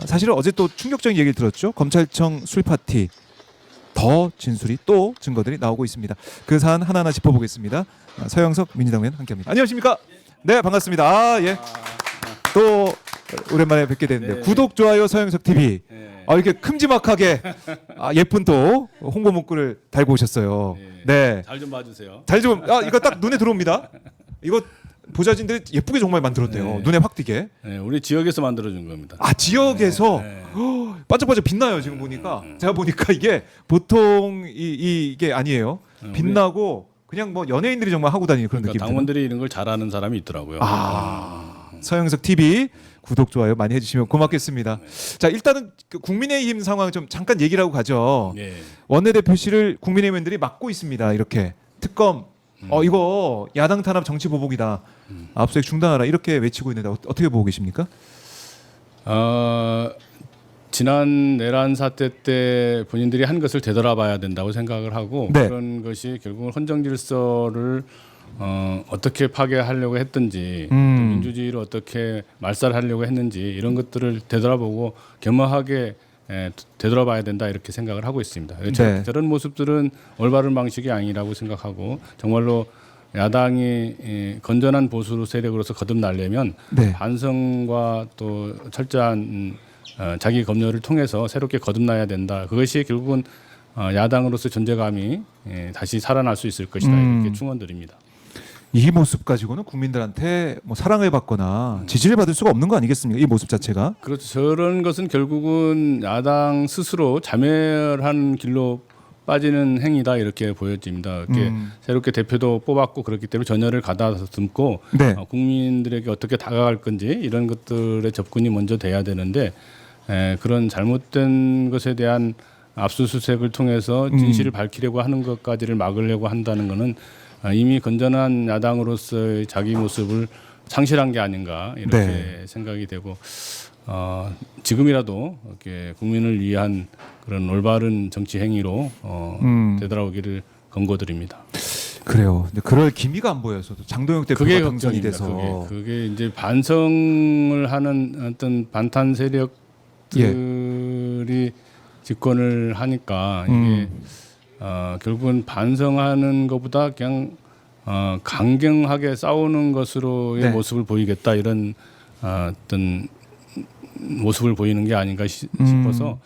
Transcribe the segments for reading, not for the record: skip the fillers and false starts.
사실은 어제 또 충격적인 얘기를 들었죠. 검찰청 술 파티 더 진술이 또 증거들이 나오고 있습니다. 그 사안 하나하나 짚어보겠습니다. 서영석 민주당 의원 함께합니다. 안녕하십니까? 네, 반갑습니다. 예. 또 오랜만에 뵙게 되는데 구독 좋아요 서영석 TV. 이렇게 큼지막하게 예쁜 또 홍보 문구를 달고 오셨어요. 네. 잘 좀 봐주세요. 잘 좀 이거 딱 눈에 들어옵니다. 이거 보좌진들이 예쁘게 정말 만들었네요. 눈에 확 띄게. 네, 우리 지역에서 만들어준 겁니다. 지역에서 반짝반짝 빛나요. 지금 보니까 제가 보니까 이게 보통 이게 아니에요. 빛나고 그냥 뭐 연예인들이 정말 하고 다니는 그런 그러니까 느낌. 당원들이 이런 걸 잘하는 사람이 있더라고요. 서영석 TV 구독 좋아요 많이 해주시면 고맙겠습니다. 자, 일단은 그 국민의힘 상황 좀 잠깐 얘기를 하고 가죠. 네. 원내대표실을 국민의힘 의원들이 막고 있습니다. 이렇게 특검 이거 야당 탄압 정치 보복이다. 압수수색 중단하라 이렇게 외치고 있는데 어떻게 보고 계십니까? 지난 내란 사태 때 본인들이 한 것을 되돌아봐야 된다고 생각을 하고 네. 그런 것이 결국은 헌정 질서를 어떻게 파괴하려고 했든지 또 민주주의를 어떻게 말살하려고 했는지 이런 것들을 되돌아보고 겸허하게 되돌아봐야 된다 이렇게 생각을 하고 있습니다. 네. 저런 모습들은 올바른 방식이 아니라고 생각하고 정말로 야당이 건전한 보수 세력으로서 거듭나려면 네. 반성과 또 철저한 자기 검열을 통해서 새롭게 거듭나야 된다. 그것이 결국은 야당으로서 존재감이 다시 살아날 수 있을 것이다 이렇게 충원드립니다. 이 모습 가지고는 국민들한테 뭐 사랑을 받거나 지지를 받을 수가 없는 거 아니겠습니까? 이 모습 자체가. 그렇죠. 저런 것은 결국은 야당 스스로 자멸한 길로 빠지는 행위다 이렇게 보여집니다. 이렇게 새롭게 대표도 뽑았고 그렇기 때문에 전열을 가다듬고 네. 국민들에게 어떻게 다가갈 건지 이런 것들의 접근이 먼저 돼야 되는데 그런 잘못된 것에 대한 압수수색을 통해서 진실을 밝히려고 하는 것까지를 막으려고 한다는 것은 이미 건전한 야당으로서의 자기 모습을 상실한 게 아닌가 이렇게 생각이 되고 지금이라도 이렇게 국민을 위한 그런 올바른 정치 행위로 되돌아오기를 권고드립니다. 그래요. 근데 그럴 기미가 안 보여서 장동혁 대표가 그게 당선이 걱정입니다. 돼서 그게 이제 반성을 하는 어떤 반탄 세력들이 집권을 하니까 이게 결국은 반성하는 것보다 그냥 강경하게 싸우는 것으로의 모습을 보이겠다 이런 어떤 모습을 보이는 게 아닌가 싶어서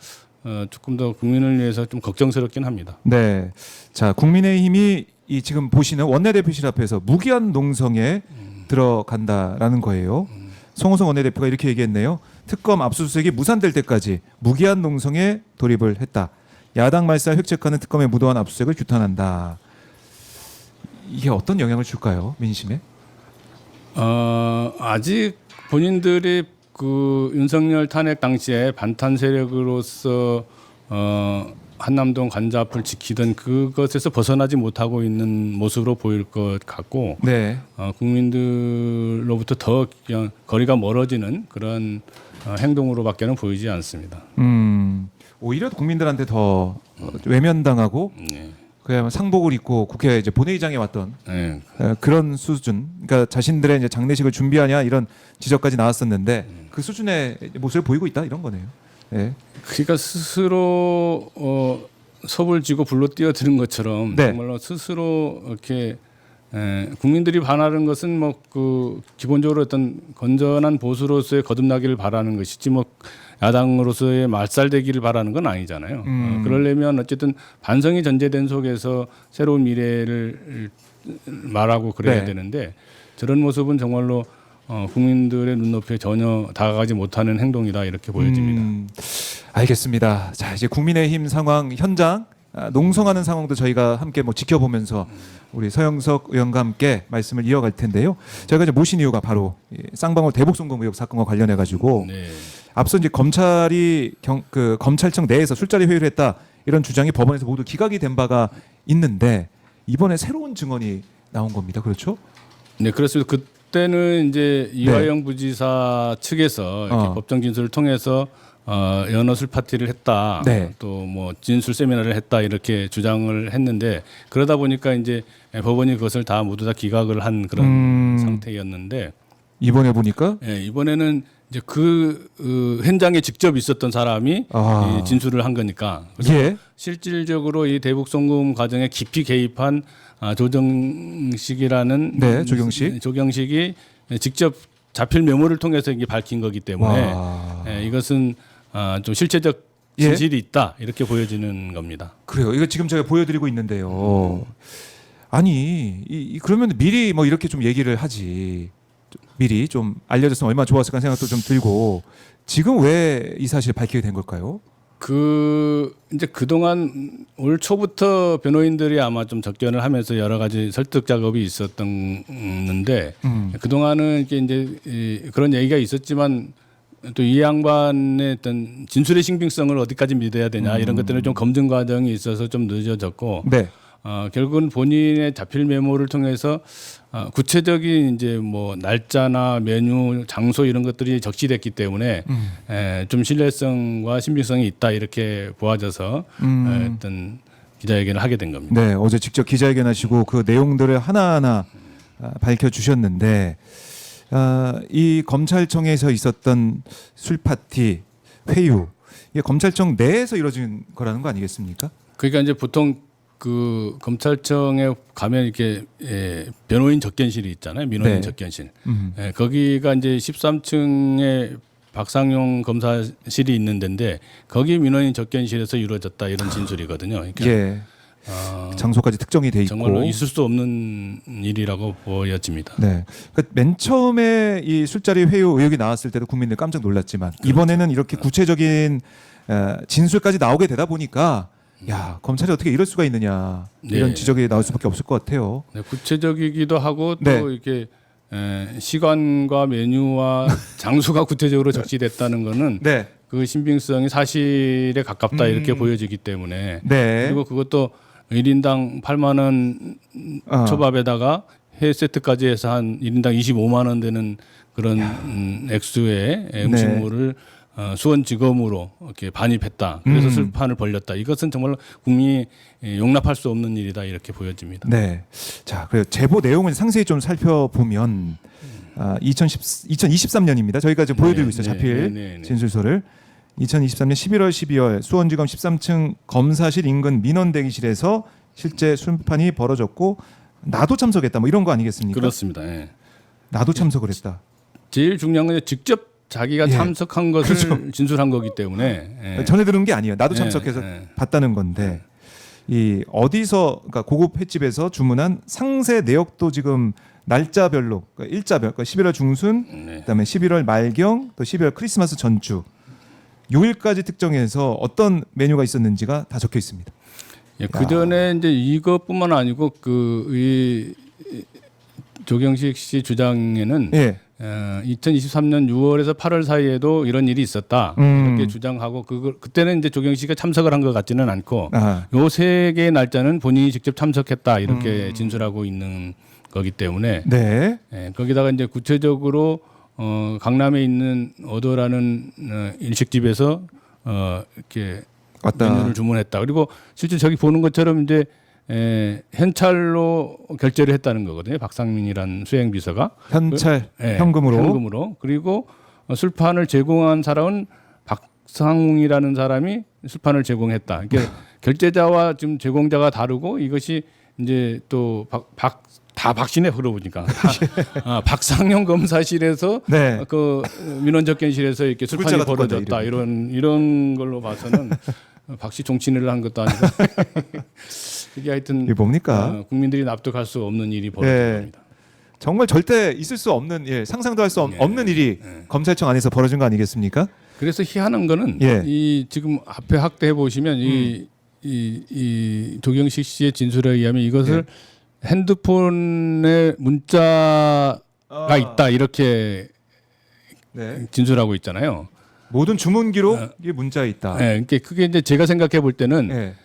조금 더 국민을 위해서 좀 걱정스럽긴 합니다. 네. 자, 국민의힘이 이 지금 보시는 원내대표실 앞에서 무기한 농성에 들어간다라는 거예요. 송호성 원내대표가 이렇게 얘기했네요. 특검 압수수색이 무산될 때까지 무기한 농성에 돌입을 했다. 야당 말살 획책하는 특검에 무도한 압수수색을 규탄한다. 이게 어떤 영향을 줄까요, 민심에? 아직 본인들이 그 윤석열 탄핵 당시에 반탄 세력으로서 한남동 관자 앞을 지키던 그것에서 벗어나지 못하고 있는 모습으로 보일 것 같고 네. 국민들로부터 더 그냥 거리가 멀어지는 그런 행동으로밖에는 보이지 않습니다. 오히려 국민들한테 더 외면당하고 그야말로 상복을 입고 국회 이제 본회의장에 왔던 그런 수준. 그러니까 자신들의 이제 장례식을 준비하냐 이런 지적까지 나왔었는데 그 수준의 모습을 보이고 있다 이런 거네요. 네. 그러니까 스스로 섭을 지고 불로 뛰어드는 것처럼 정말로 스스로 이렇게 국민들이 바라는 것은 뭐 그 기본적으로 어떤 건전한 보수로서의 거듭나기를 바라는 것이지 뭐 야당으로서의 말살되기를 바라는 건 아니잖아요. 그러려면 어쨌든 반성이 전제된 속에서 새로운 미래를 말하고 그래야 되는데 저런 모습은 정말로 국민들의 눈높이에 전혀 다가가지 못하는 행동이다 이렇게 보여집니다. 알겠습니다. 자, 이제 국민의힘 상황 현장 농성하는 상황도 저희가 함께 뭐 지켜보면서 우리 서영석 의원과 함께 말씀을 이어갈 텐데요. 저희가 이제 모신 이유가 바로 쌍방울 대북송금 의혹 사건과 관련해 가지고 앞서 이제 검찰이 그 검찰청 내에서 술자리 회의를 했다 이런 주장이 법원에서 모두 기각이 된 바가 있는데 이번에 새로운 증언이 나온 겁니다. 그렇죠? 네, 그렇습니다. 그때는 이제 이화영 부지사 측에서 이렇게 법정 진술을 통해서 연어 술 파티를 했다. 또 뭐 진술 세미나를 했다 이렇게 주장을 했는데 그러다 보니까 이제 법원이 그것을 다 모두 다 기각을 한 그런 상태였는데 이번에 보니까 이번에는 이제 현장에 직접 있었던 사람이 이 진술을 한 거니까. 그래서 예. 실질적으로 이 대북 송금 과정에 깊이 개입한 조정식이라는 네, 조경식. 이 직접 자필 메모를 통해서 이게 밝힌 거기 때문에 이것은 좀 실체적 진실이 있다 이렇게 보여지는 겁니다. 그래요. 이거 지금 제가 보여드리고 있는데요. 아니 그러면 미리 뭐 이렇게 좀 얘기를 하지. 미리 좀 알려줬으면 얼마나 좋았을까 생각도 좀 들고 지금 왜 이 사실을 밝히게 된 걸까요? 이제 그동안 올 초부터 변호인들이 아마 좀 접견을 하면서 여러 가지 설득 작업이 있었는데 그동안은 이제 그런 얘기가 있었지만 또 이 양반의 어떤 진술의 신빙성을 어디까지 믿어야 되냐 이런 것들은 좀 검증 과정이 있어서 좀 늦어졌고 네. 결국은 본인의 자필 메모를 통해서 구체적인 이제 뭐 날짜나 메뉴, 장소 이런 것들이 적시됐기 때문에 좀 신뢰성과 신빙성이 있다 이렇게 보아져서 어떤 기자회견을 하게 된 겁니다. 네, 어제 직접 기자회견하시고 그 내용들을 하나하나 밝혀주셨는데 이 검찰청에서 있었던 술 파티, 회유, 이게 검찰청 내에서 이루어진 거라는 거 아니겠습니까? 그러니까 이제 보통 그 검찰청에 가면 이렇게 변호인 접견실이 있잖아요. 민원인 네. 접견실. 거기가 이제 13층에 박상용 검사실이 있는 데인데 거기 민원인 접견실에서 이루어졌다 이런 진술이거든요. 그러니까 예. 장소까지 특정이 돼 있고 정말로 있을 수 없는 일이라고 보여집니다. 네. 그러니까 맨 처음에 이 술자리 회유 의혹이 나왔을 때도 국민들 깜짝 놀랐지만 그렇죠. 이번에는 이렇게 구체적인 진술까지 나오게 되다 보니까 야 검찰이 어떻게 이럴 수가 있느냐 이런 네. 지적이 나올 수밖에 없을 것 같아요. 네, 구체적이기도 하고 또 네. 이렇게 시간과 메뉴와 장소가 구체적으로 적시됐다는 거는 네. 그 신빙성이 사실에 가깝다 이렇게 보여지기 때문에 네. 그리고 그것도 1인당 8만 원 초밥에다가 회 세트까지 해서 한 1인당 25만 원 되는 그런 액수의 음식물을 수원지검으로 이렇게 반입했다. 그래서 술판을 벌렸다. 이것은 정말 국민이 용납할 수 없는 일이다 이렇게 보여집니다. 네. 자, 그래서 제보 내용을 상세히 좀 살펴보면 2023년입니다. 저희가 지금 보여드리고 있어요. 자필 진술서를. 2023년 11월 12월 수원지검 13층 검사실 인근 민원 대기실에서 실제 술판이 벌어졌고 나도 참석했다. 뭐 이런 거 아니겠습니까? 그렇습니다. 예. 나도 참석을 했다. 제일 중요한 건 직접 자기가 예. 참석한 것을 그렇죠. 진술한 거기 때문에 예. 전해 들은 게 아니에요. 나도 참석해서 예. 봤다는 건데 이 어디서 그러니까 고급 횟집에서 주문한 상세 내역도 지금 날짜별로 그러니까 일자별 그러니까 11월 중순 그다음에 11월 말경 또 12월 크리스마스 전주 요일까지 특정해서 어떤 메뉴가 있었는지가 다 적혀 있습니다. 예, 그 전에 이제 이것뿐만 아니고 이 조경식 씨 주장에는 예. 2023년 6월에서 8월 사이에도 이런 일이 있었다 이렇게 주장하고 그때는 이제 조경식 씨가 참석을 한 것 같지는 않고 요 세 개의 날짜는 본인이 직접 참석했다 이렇게 진술하고 있는 거기 때문에 네. 예, 거기다가 이제 구체적으로 강남에 있는 어도라는 일식집에서 이렇게 왔다. 메뉴를 주문했다. 그리고 실제 저기 보는 것처럼 이제 현찰로 결제를 했다는 거거든요. 박상민이란 수행 비서가 현찰 예, 현금으로. 현금으로. 그리고 술판을 제공한 사람은 박상웅이라는 사람이 술판을 제공했다. 이게 결제자와 지금 제공자가 다르고 이것이 이제 또 다 박씨네 그러보니까 박상용 검사실에서 네. 그 민원 접견실에서 이렇게 술판이 글자가 똑같다, 벌어졌다 이런 걸로 봐서는 박씨 정치인을 한 것도 아니고 이게 하여튼 이게 뭡니까? 국민들이 납득할 수 없는 일이 벌어진 예. 겁니다. 정말 절대 있을 수 없는 상상도 할 수 없는 일이 검찰청 안에서 벌어진 거 아니겠습니까? 그래서 희한한 거는 예. 이 지금 앞에 확대해 보시면 이 조경식 씨의 진술에 의하면 이것을 핸드폰에 문자가 있다 이렇게 네. 진술하고 있잖아요. 모든 주문 기록이 문자에 있다. 네, 그러니까 그게 이제 제가 생각해 볼 때는 예.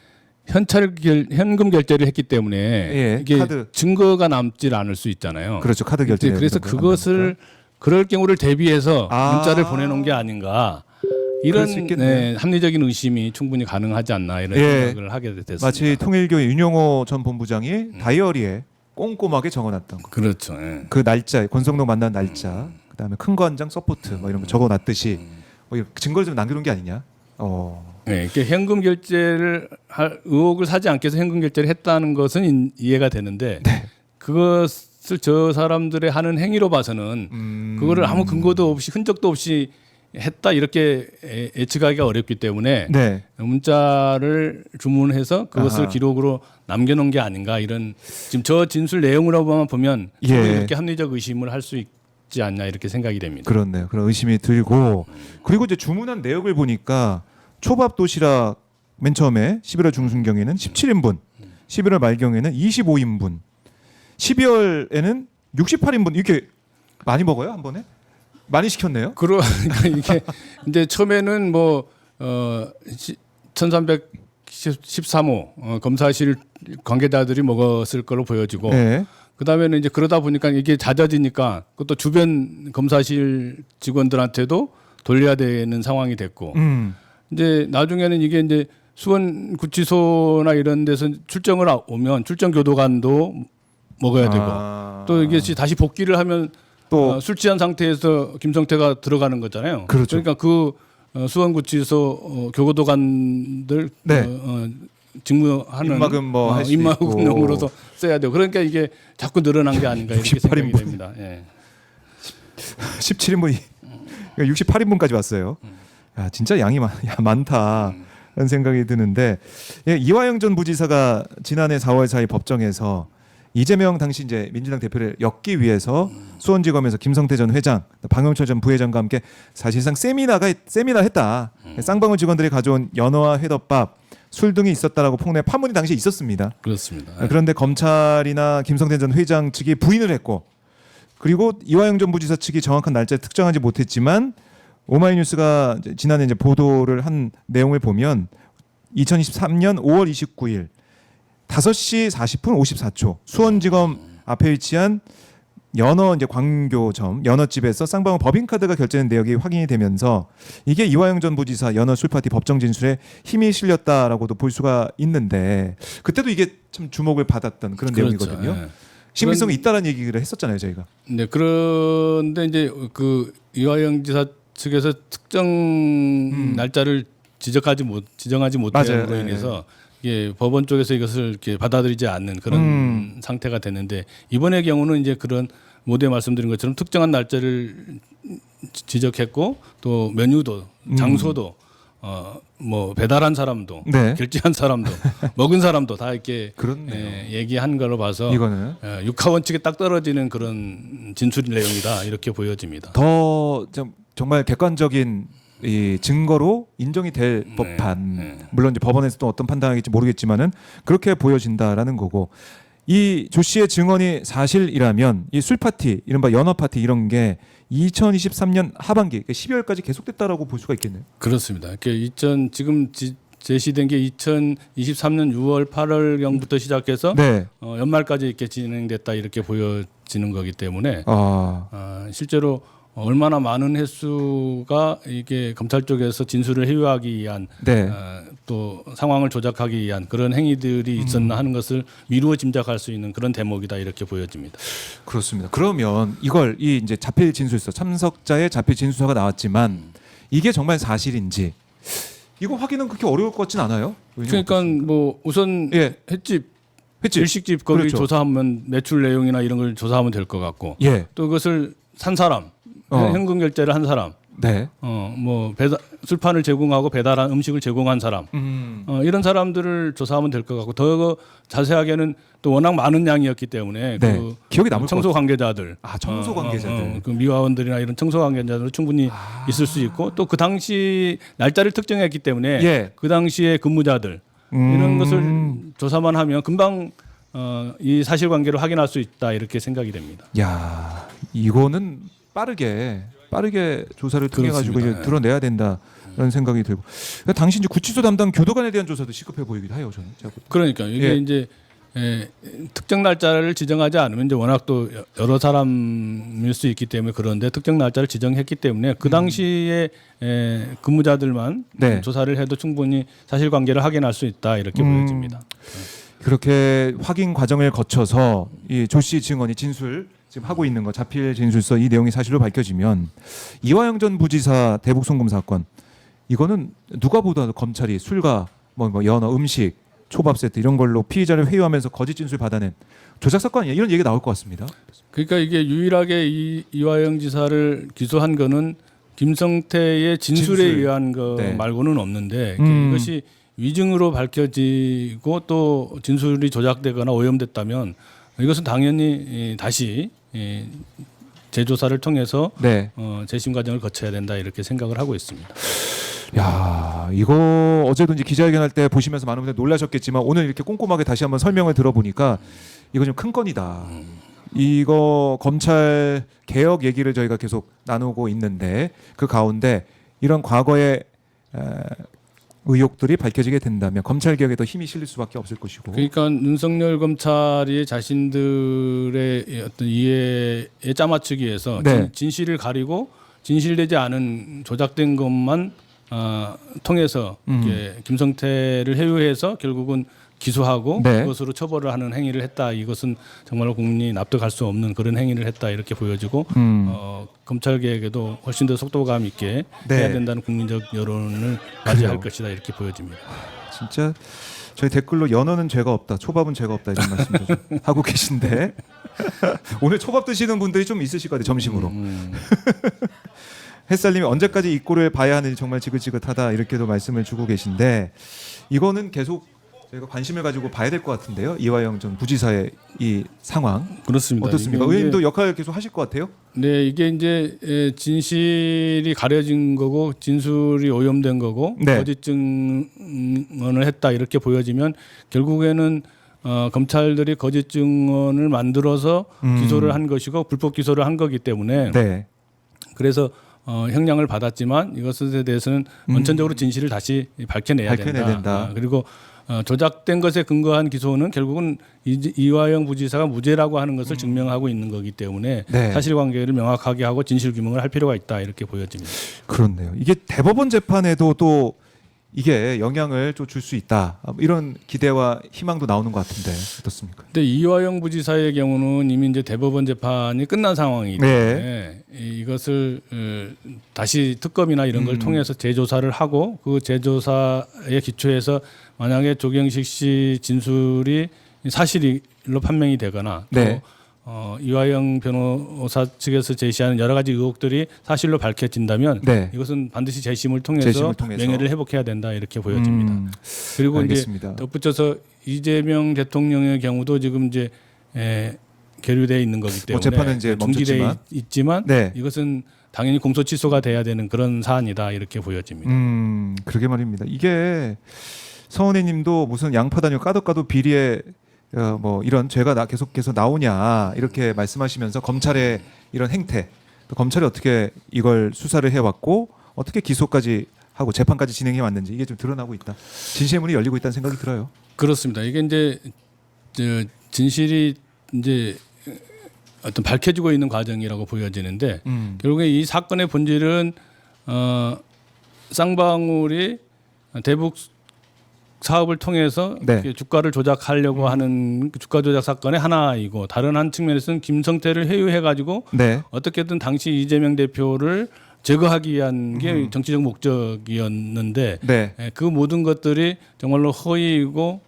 현금 결제를 했기 때문에 예, 이게 카드. 증거가 남질 않을 수 있잖아요. 그렇죠. 카드 결제. 그래서 그것을 그럴 경우를 대비해서 문자를 보내놓은 게 아닌가 이런 그럴 수 있겠네요. 합리적인 의심이 충분히 가능하지 않나 이런 생각을 하게 됐습니다. 마치 통일교의 윤용호 전 본부장이 다이어리에 꼼꼼하게 적어놨던 거. 그렇죠. 예. 그 날짜, 권성동 만난 날짜, 그다음에 큰 거 한 장 서포트 뭐 이런 거 적어놨듯이 뭐 이렇게 증거를 좀 남겨놓은 게 아니냐. 네, 이렇게 현금 결제를 할 의혹을 사지 않기 위해서 현금 결제를 했다는 것은 이해가 되는데 그것을 저 사람들의 하는 행위로 봐서는 그거를 아무 근거도 없이 흔적도 없이 했다 이렇게 예측하기가 어렵기 때문에 네. 문자를 주문해서 그것을 아하. 기록으로 남겨놓은 게 아닌가 이런 지금 저 진술 내용으로만 보면 예. 이렇게 합리적 의심을 할 수 있지 않냐 이렇게 생각이 됩니다. 그렇네요. 그런 의심이 들고 그리고 이제 주문한 내역을 보니까 초밥 도시락 맨 처음에 11월 중순경에는 17인분, 11월 말경에는 25인분, 12월에는 68인분 이렇게 많이 먹어요 한 번에? 많이 시켰네요. 그러니까 이게 이제 처음에는 뭐 1313호 검사실 관계자들이 먹었을 걸로 보여지고 네. 그다음에는 이제 그러다 보니까 이게 잦아지니까 그것도 주변 검사실 직원들한테도 돌려야 되는 상황이 됐고 이제 나중에는 이게 이제 수원 구치소나 이런 데서 출정을 오면 출정 교도관도 먹어야 되고 또 이게 다시 복귀를 하면 또 술 취한 상태에서 김성태가 들어가는 거잖아요. 그렇죠. 그러니까 그 수원구치소 교도관들 네. 직무하는 입막음 뭐 할수 입막음용으로도 써야 돼요. 그러니까 이게 자꾸 늘어난 게 아닌가 이렇게 생각이 68인분. 됩니다. 예. 17인분이 68인분까지 왔어요. 야, 진짜 양이 많다. 라는 생각이 드는데 예, 이화영 전 부지사가 지난해 4월 4일 법정에서 이재명 당시 이제 민주당 대표를 엮기 위해서 수원지검에서 김성태 전 회장, 방영철 전 부회장과 함께 사실상 세미나 했다. 쌍방울 직원들이 가져온 연어와 회덮밥, 술 등이 있었다라고 폭로해 파문이 당시에 있었습니다. 그렇습니다. 그런데 검찰이나 김성태 전 회장 측이 부인을 했고, 그리고 이화영 전 부지사 측이 정확한 날짜를 특정하지 못했지만 오마이뉴스가 지난해 이제 보도를 한 내용을 보면 2023년 5월 29일 5시 40분 54초 수원지검 앞에 위치한 연어 이제 광교점 연어집에서 쌍방울 법인카드가 결제된 내역이 확인이 되면서 이게 이화영 전 부지사 연어 술파티 법정 진술에 힘이 실렸다라고도 볼 수가 있는데 그때도 이게 참 주목을 받았던 그런 그렇죠. 내용이거든요. 예. 신빙성이 있다라는 얘기를 했었잖아요, 저희가. 네, 그런데 이제 그 이화영 지사 측에서 특정 날짜를 지정하지 못함으로 맞아요. 인해서 예, 법원 쪽에서 이것을 이렇게 받아들이지 않는 그런 상태가 됐는데 이번의 경우는 이제 그런 모두에 말씀드린 것처럼 특정한 날짜를 지적했고 또 메뉴도 장소도 뭐 배달한 사람도 네. 결제한 사람도 먹은 사람도 다 이렇게 그렇네요. 얘기한 걸로 봐서 이거는 육하 원칙에 딱 떨어지는 그런 진술 내용이다 이렇게 보여집니다. 더 정말 객관적인 이 증거로 인정이 될 법한 물론 이제 법원에서 또 어떤 판단하겠지 모르겠지만은 그렇게 보여진다라는 거고 이 조 씨의 증언이 사실이라면 이 술 파티 이른바 연어 파티 이런 게 2023년 하반기 12월까지 계속됐다라고 볼 수가 있겠네요. 그렇습니다. 지금 제시된 게 2023년 6월 8월경부터 시작해서 네. 연말까지 이렇게 진행됐다 이렇게 보여지는 거기 때문에 아, 실제로 얼마나 많은 횟수가 이게 검찰 쪽에서 진술을 회유하기 위한 네. 또 상황을 조작하기 위한 그런 행위들이 있었나 하는 것을 미루어 짐작할 수 있는 그런 대목이다 이렇게 보여집니다. 그렇습니다. 그러면 이걸 이 이제 자필 진술서 참석자의 자필 진술서가 나왔지만 이게 정말 사실인지 이거 확인은 그렇게 어려울 것 같진 않아요. 그러니까 뭐 우선 예. 횟집 그치? 일식집 거기 그렇죠. 조사하면 매출 내용이나 이런 걸 조사하면 될 것 같고 예. 또 그것을 산 사람 현금 결제를 한 사람 네. 뭐 배달 술판을 제공하고 배달한 음식을 제공한 사람 이런 사람들을 조사하면 될 것 같고 더 자세하게는 또 워낙 많은 양이었기 때문에 네. 그 기억에 남을 청소 것 관계자들 청소 관계자들. 그 미화원들이나 이런 청소 관계자들 충분히 있을 수 있고 또 그 당시 날짜를 특정했기 때문에 예. 그 당시에 근무자들 이런 것을 조사만 하면 금방 이 사실관계를 확인할 수 있다 이렇게 생각이 됩니다. 야, 이거는 빠르게 조사를 통해 가지고 그렇습니다. 이제 드러내야 된다라는 생각이 들고. 그러니까 당시 이제 구치소 담당 교도관에 대한 조사도 시급해 보이기도 해요, 저는. 그러니까 이게 예. 이제 특정 날짜를 지정하지 않으면 이제 워낙 또 여러 사람일 수 있기 때문에 그런데 특정 날짜를 지정했기 때문에 그 당시에 근무자들만 네. 조사를 해도 충분히 사실관계를 확인할 수 있다 이렇게 보여집니다. 그렇게 확인 과정을 거쳐서 이 조 씨 증언이 진술 지금 하고 있는 거 자필 진술서 이 내용이 사실로 밝혀지면 이화영 전 부지사 대북 송금 사건 이거는 누가 보더라도 검찰이 술과 뭐 연어, 음식, 초밥 세트 이런 걸로 피의자를 회유하면서 거짓 진술 받아낸 조작 사건이야 이런 얘기가 나올 것 같습니다. 그러니까 이게 유일하게 이화영 지사를 기소한 거는 김성태의 진술에 진술. 의한 거 네. 말고는 없는데 이것이 위증으로 밝혀지고 또 진술이 조작되거나 오염됐다면 이것은 당연히 다시 재조사를 통해서 네. 재심 과정을 거쳐야 된다 이렇게 생각을 하고 있습니다. 야, 이거 어제도 이제 기자회견할 때 보시면서 많은 분들 놀라셨겠지만 오늘 이렇게 꼼꼼하게 다시 한번 설명을 들어보니까 이거 좀 큰 건이다. 이거 검찰 개혁 얘기를 저희가 계속 나누고 있는데 그 가운데 이런 과거의 의혹들이 밝혀지게 된다면 검찰 개혁에 더 힘이 실릴 수밖에 없을 것이고. 그러니까 윤석열 검찰이 자신들의 어떤 이해에 짜맞추기 위해서 네. 진실을 가리고 진실되지 않은 조작된 것만 통해서 이렇게 김성태를 해유해서 결국은 기소하고 네. 그것으로 처벌을 하는 행위를 했다. 이것은 정말로 국민이 납득할 수 없는 그런 행위를 했다 이렇게 보여지고 검찰 개혁에도 훨씬 더 속도감 있게 네. 해야 된다는 국민적 여론을 맞이할 것이다 이렇게 보여집니다. 진짜 저희 댓글로 연어는 죄가 없다, 초밥은 죄가 없다 이런 말씀도 좀 하고 계신데 오늘 초밥 드시는 분들이 좀 있으실 것 같아요 점심으로. 햇살님이 언제까지 이 꼴을 봐야 하는지 정말 지긋지긋하다 이렇게도 말씀을 주고 계신데 이거는 계속 저희가 관심을 가지고 봐야 될 것 같은데요. 이화영 전 부지사의 이 상황 그렇습니다. 어떻습니까? 이게 의원님도 역할 계속 하실 것 같아요? 네, 이게 이제 진실이 가려진 거고 진술이 오염된 거고 네. 거짓 증언을 했다 이렇게 보여지면 결국에는 검찰들이 거짓 증언을 만들어서 기소를 한 것이고 불법 기소를 한 거기 때문에 네. 그래서 형량을 받았지만 이것에 대해서는 원천적으로 진실을 다시 밝혀내야 된다. 그리고 조작된 것에 근거한 기소는 결국은 이화영 부지사가 무죄라고 하는 것을 증명하고 있는 거기 때문에 네. 사실관계를 명확하게 하고 진실 규명을 할 필요가 있다 이렇게 보여집니다. 그렇네요. 이게 대법원 재판에도 또 이게 영향을 좀 줄 수 있다 이런 기대와 희망도 나오는 것 같은데 어떻습니까? 근데 이화영 부지사의 경우는 이미 이제 대법원 재판이 끝난 상황이기 때문에 이것을 다시 특검이나 이런 걸 통해서 재조사를 하고 그 재조사에 기초해서 만약에 조경식 씨 진술이 사실로 판명이 되거나 네. 또 이화영 변호사 측에서 제시하는 여러 가지 의혹들이 사실로 밝혀진다면 네. 이것은 반드시 재심을 통해서 명예를 회복해야 된다 이렇게 보여집니다. 그리고 알겠습니다. 이제 덧붙여서 이재명 대통령의 경우도 지금 이제 계류되어 있는 거기 때문에 재판은 이제 중지돼 있지만 네. 이것은 당연히 공소 취소가 돼야 되는 그런 사안이다 이렇게 보여집니다. 그러게 말입니다. 이게 서원혜님도 무슨 양파 다니고 까도 비리에 뭐 이런 죄가 계속해서 나오냐 이렇게 말씀하시면서 검찰의 이런 행태, 또 검찰이 어떻게 이걸 수사를 해왔고 어떻게 기소까지 하고 재판까지 진행해 왔는지 이게 좀 드러나고 있다. 진실의 문이 열리고 있다는 생각이 들어요. 그렇습니다. 이게 이제 진실이 이제 어떤 밝혀지고 있는 과정이라고 보여지는데 결국에 이 사건의 본질은 쌍방울이 대북 사업을 통해서 네. 주가를 조작하려고 하는 주가 조작 사건의 하나이고 다른 한 측면에서는 김성태를 회유해 가지고 네. 어떻게든 당시 이재명 대표를 제거하기 위한 게 정치적 목적이었는데 네. 그 모든 것들이 정말로 허위이고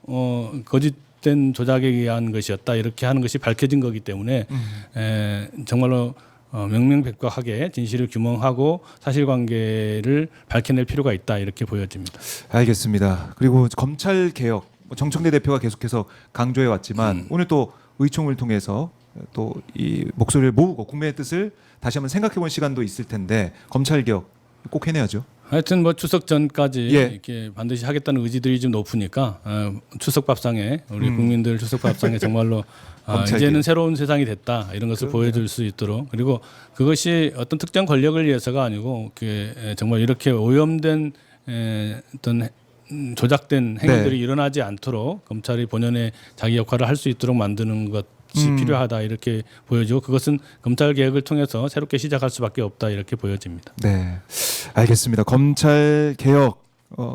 거짓된 조작에 의한 것이었다 이렇게 하는 것이 밝혀진 거기 때문에 정말로 명명백백하게 진실을 규명하고 사실관계를 밝혀낼 필요가 있다 이렇게 보여집니다. 알겠습니다. 그리고 검찰 개혁 정청래 대표가 계속해서 강조해 왔지만 오늘 또 의총을 통해서 또 이 목소리를 모으고 국민의 뜻을 다시 한번 생각해본 시간도 있을 텐데 검찰 개혁 꼭 해내야죠. 하여튼 뭐 추석 전까지 예. 이렇게 반드시 하겠다는 의지들이 좀 높으니까 추석 밥상에 우리 국민들 추석 밥상에 정말로 이제는 개혁. 새로운 세상이 됐다 이런 것을 보여줄 수 있도록 그리고 그것이 어떤 특정 권력을 위해서가 아니고 정말 이렇게 오염된 어떤 조작된 행위들이 일어나지 않도록 검찰이 본연의 자기 역할을 할 수 있도록 만드는 것이 필요하다 이렇게 보여지고 그것은 검찰 개혁을 통해서 새롭게 시작할 수밖에 없다 이렇게 보여집니다. 네, 알겠습니다. 검찰 개혁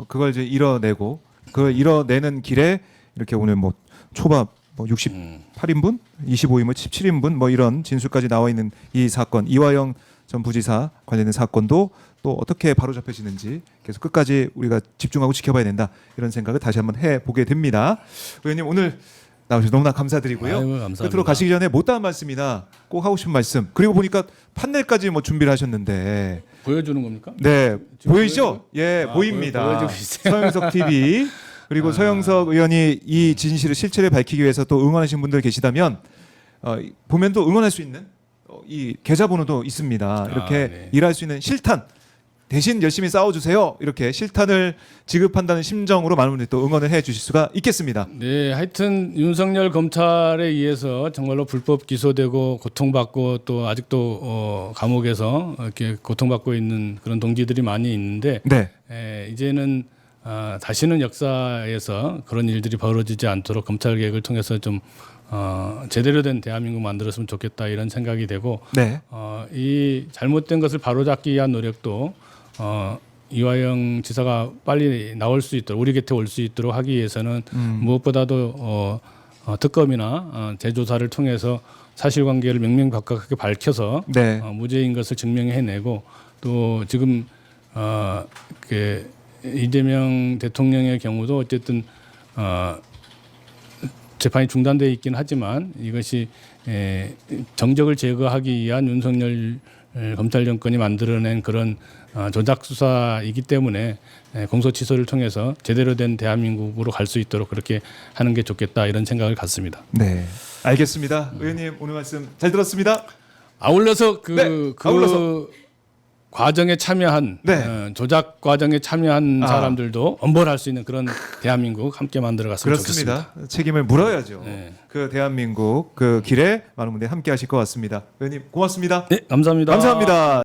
그걸 이제 이뤄내고 그걸 이뤄내는 길에 이렇게 오늘 뭐 초밥 뭐 68인분, 25인분, 17인분 뭐 이런 진술까지 나와 있는 이 사건, 이화영 전 부지사 관련된 사건도 또 어떻게 바로잡혀지는지 계속 끝까지 우리가 집중하고 지켜봐야 된다 이런 생각을 다시 한번 해보게 됩니다. 의원님 오늘 나오셔서 너무나 감사드리고요. 아이고, 감사합니다. 끝으로 가시기 전에 못다한 말씀이나 꼭 하고 싶은 말씀, 그리고 보니까 판넬까지 뭐 준비를 하셨는데 보여주는 겁니까? 네 보이죠? 보여주고? 예 보입니다. 보여주고 있어요. 서영석 TV 그리고 서영석 의원이 이 진실을 실체를 밝히기 위해서 또 응원하신 분들 계시다면 보면 또 응원할 수 있는 이 계좌번호도 있습니다. 이렇게 네. 일할 수 있는 실탄 대신 열심히 싸워주세요. 이렇게 실탄을 지급한다는 심정으로 많은 분들이 또 응원을 해주실 수가 있겠습니다. 네, 하여튼 윤석열 검찰에 의해서 정말로 불법 기소되고 고통받고 또 아직도 감옥에서 이렇게 고통받고 있는 그런 동지들이 많이 있는데 네, 이제는 다시는 역사에서 그런 일들이 벌어지지 않도록 검찰 개혁을 통해서 좀 제대로 된 대한민국 만들었으면 좋겠다 이런 생각이 되고 네, 이 잘못된 것을 바로잡기 위한 노력도 이화영 지사가 빨리 나올 수 있도록 우리 곁에 올 수 있도록 하기 위해서는 무엇보다도 특검이나 재조사를 통해서 사실관계를 명명백백하게 밝혀서 네, 무죄인 것을 증명해내고 또 지금 그 이재명 대통령의 경우도 어쨌든 재판이 중단되어 있긴 하지만 이것이 정적을 제거하기 위한 윤석열 검찰 정권이 만들어낸 그런 조작 수사이기 때문에 공소 취소를 통해서 제대로 된 대한민국으로 갈 수 있도록 그렇게 하는 게 좋겠다 이런 생각을 갖습니다. 네. 알겠습니다. 의원님 오늘 말씀 잘 들었습니다. 아울러서 아울러서. 과정에 참여한 네. 조작 과정에 참여한 사람들도 엄벌할 수 있는 그런 대한민국 함께 만들어갔으면 그렇습니다. 좋겠습니다. 책임을 물어야죠. 네. 그 대한민국 그 길에 많은 분들이 함께 하실 것 같습니다. 의원님 고맙습니다. 네, 감사합니다. 감사합니다.